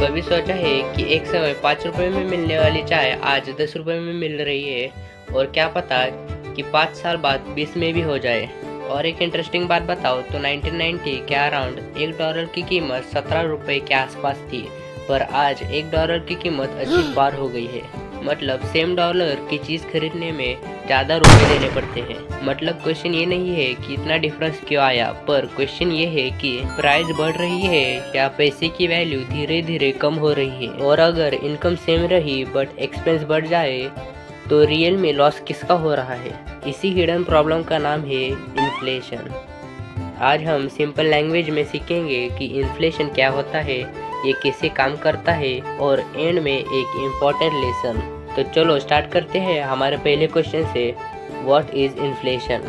कभी सोचा है कि एक समय 5 रुपए में मिलने वाली चाय आज 10 रुपए में मिल रही है और क्या पता कि 5 साल बाद 20 में भी हो जाए। और एक इंटरेस्टिंग बात बताओ तो 1990 के अराउंड $1 की कीमत 17 रुपए के आसपास थी, पर आज $1 की कीमत 80 पार हो गई है। मतलब सेम डॉलर की चीज़ खरीदने में ज़्यादा रुपए देने पड़ते हैं। मतलब क्वेश्चन ये नहीं है कि इतना डिफरेंस क्यों आया, पर क्वेश्चन ये है कि प्राइस बढ़ रही है या पैसे की वैल्यू धीरे धीरे कम हो रही है। और अगर इनकम सेम रही बट एक्सपेंस बढ़ जाए तो रियल में लॉस किसका हो रहा है? इसी हिडन प्रॉब्लम का नाम है इन्फ्लेशन। आज हम सिंपल लैंग्वेज में सीखेंगे कि इन्फ्लेशन क्या होता है, ये कैसे काम करता है और एंड में एक इम्पॉर्टेंट लेसन। तो चलो स्टार्ट करते हैं हमारे पहले क्वेश्चन से। What is inflation?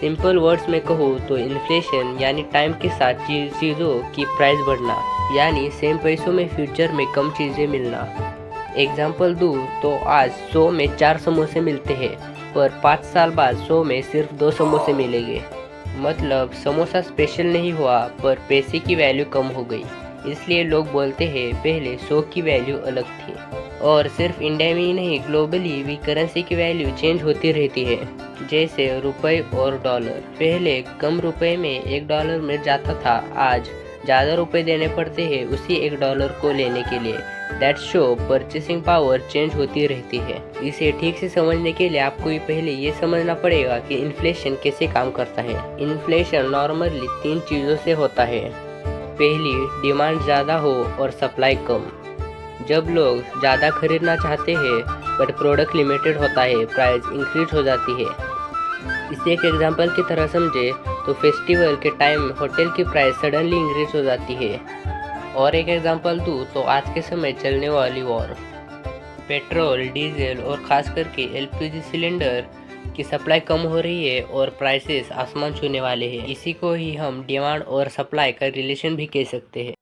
Simple words में कहूँ तो इन्फ्लेशन यानी टाइम के साथ चीज़ों की प्राइस बढ़ना, यानी सेम पैसों में फ्यूचर में कम चीज़ें मिलना। एग्जाम्पल दूँ तो आज 100 में 4 समोसे मिलते हैं, पर 5 साल बाद 100 में सिर्फ 2 समोसे मिलेंगे। मतलब समोसा स्पेशल नहीं हुआ पर पैसे की वैल्यू कम हो गई। इसलिए लोग बोलते हैं पहले 100 की वैल्यू अलग थी। और सिर्फ इंडिया में ही नहीं, ग्लोबली भी करेंसी की वैल्यू चेंज होती रहती है। जैसे रुपए और डॉलर, पहले कम रुपए में $1 मिल जाता था, आज ज़्यादा रुपए देने पड़ते हैं उसी $1 को लेने के लिए। That show purchasing power change होती रहती है। इसे ठीक से समझने के लिए आपको पहले ये समझना पड़ेगा कि इन्फ्लेशन कैसे काम करता है। इन्फ्लेशन नॉर्मली 3 चीज़ों से होता है। पहली, डिमांड ज़्यादा हो और सप्लाई कम। जब लोग ज़्यादा खरीदना चाहते हैं बट प्रोडक्ट लिमिटेड होता है, प्राइस इंक्रीज हो जाती है। इसे एक एग्जांपल की तरह समझे तो फेस्टिवल के टाइम होटल की प्राइस सडनली इंक्रीज हो जाती है। और एक एग्जांपल दूँ तो आज के समय चलने वाली वॉर, पेट्रोल, डीजल और ख़ास करके एलपीजी सिलेंडर की सप्लाई कम हो रही है और प्राइसेस आसमान छूने वाले हैं। इसी को ही हम डिमांड और सप्लाई का रिलेशन भी कह सकते हैं।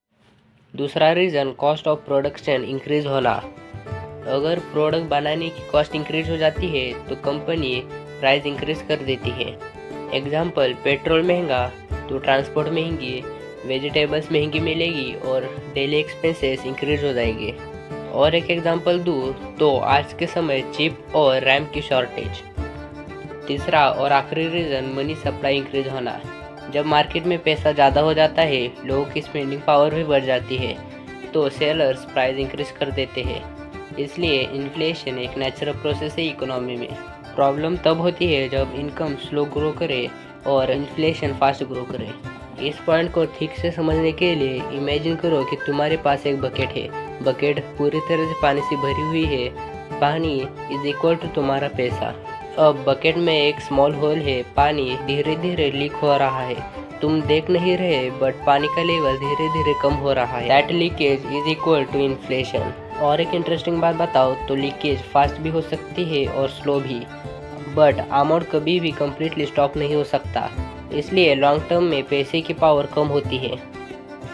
दूसरा reason, cost of production increase होना। अगर प्रोडक्ट बनाने की कॉस्ट इंक्रीज हो जाती है तो कंपनी प्राइस इंक्रीज कर देती है। एग्जांपल, पेट्रोल महंगा तो ट्रांसपोर्ट महंगी, वेजिटेबल्स महंगी मिलेगी और डेली एक्सपेंसेस इंक्रीज हो जाएंगे। और एक एग्जांपल दूँ तो आज के समय चिप और रैम की शॉर्टेज। तीसरा और आखिरी रीज़न, मनी सप्लाई इंक्रीज होना। जब मार्केट में पैसा ज़्यादा हो जाता है, लोगों की स्पेंडिंग पावर भी बढ़ जाती है, तो सेलर्स प्राइस इंक्रीज कर देते हैं। इसलिए इन्फ्लेशन एक नेचुरल प्रोसेस है इकोनॉमी में। प्रॉब्लम तब होती है जब इनकम स्लो ग्रो करे और इन्फ्लेशन फास्ट ग्रो करे। इस पॉइंट को ठीक से समझने के लिए इमेजिन करो कि तुम्हारे पास एक बकेट है। बकेट पूरी तरह से पानी से भरी हुई है। पानी इज इक्वल टू तुम्हारा पैसा। अब बकेट में एक स्मॉल होल है, पानी धीरे धीरे लीक हो रहा है। तुम देख नहीं रहे बट पानी का लेवल धीरे धीरे कम हो रहा है। That leakage is equal to inflation. और एक इंटरेस्टिंग बात बताओ तो लीकेज फास्ट भी हो सकती है और स्लो भी, बट अमाउंट कभी भी कम्प्लीटली स्टॉप नहीं हो सकता। इसलिए लॉन्ग टर्म में पैसे की पावर कम होती है।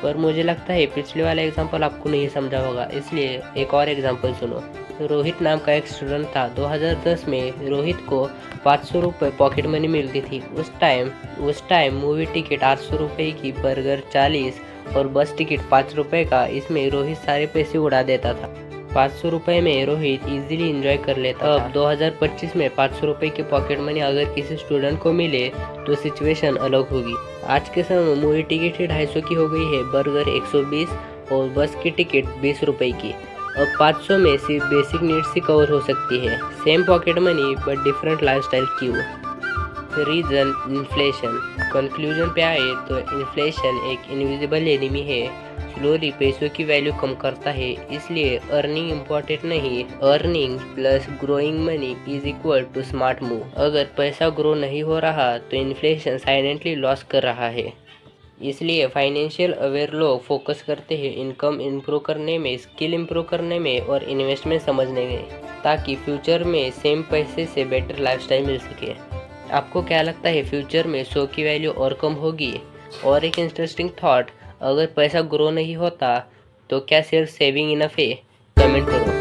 पर मुझे लगता है पिछले वाला एग्जांपल आपको नहीं समझा होगा, इसलिए एक और एग्जांपल सुनो। रोहित नाम का एक स्टूडेंट था। 2010 में रोहित को 500 रुपये पॉकेट मनी मिलती थी। उस टाइम मूवी टिकट 800 रुपये की, बर्गर 40 और बस टिकट 5 रुपये का। इसमें रोहित सारे पैसे उड़ा देता था। 500 रुपये में रोहित इजीली एंजॉय कर लेता। अब 2025 में 500 रुपये की पॉकेट मनी अगर किसी स्टूडेंट को मिले तो सिचुएशन अलग होगी। आज के समय मूवी टिकट ही 250 की हो गई है, बर्गर 120 और बस की टिकट 20 रुपये की। अब 500 में सिर्फ बेसिक नीड्स ही कवर हो सकती है। Same pocket money but different lifestyle क्यों? Reason, inflation. कंक्लूजन पे आए तो इन्फ्लेशन एक इनविजिबल एनिमी है। स्लोली पैसों की वैल्यू कम करता है। इसलिए अर्निंग इम्पोर्टेंट नहीं, earning plus growing money is equal to smart move. अगर पैसा ग्रो नहीं हो रहा तो इन्फ्लेशन साइलेंटली लॉस कर रहा है। इसलिए फाइनेंशियल अवेयर लोग फोकस करते हैं इनकम इम्प्रूव करने में, स्किल इम्प्रूव करने में और इन्वेस्टमेंट समझने में, ताकि फ्यूचर में सेम पैसे से बेटर लाइफस्टाइल मिल सके। आपको क्या लगता है फ्यूचर में 100 की वैल्यू और कम होगी? और एक इंटरेस्टिंग थॉट, अगर पैसा ग्रो नहीं होता तो क्या सिर्फ सेविंग इनफ है? कमेंट करो।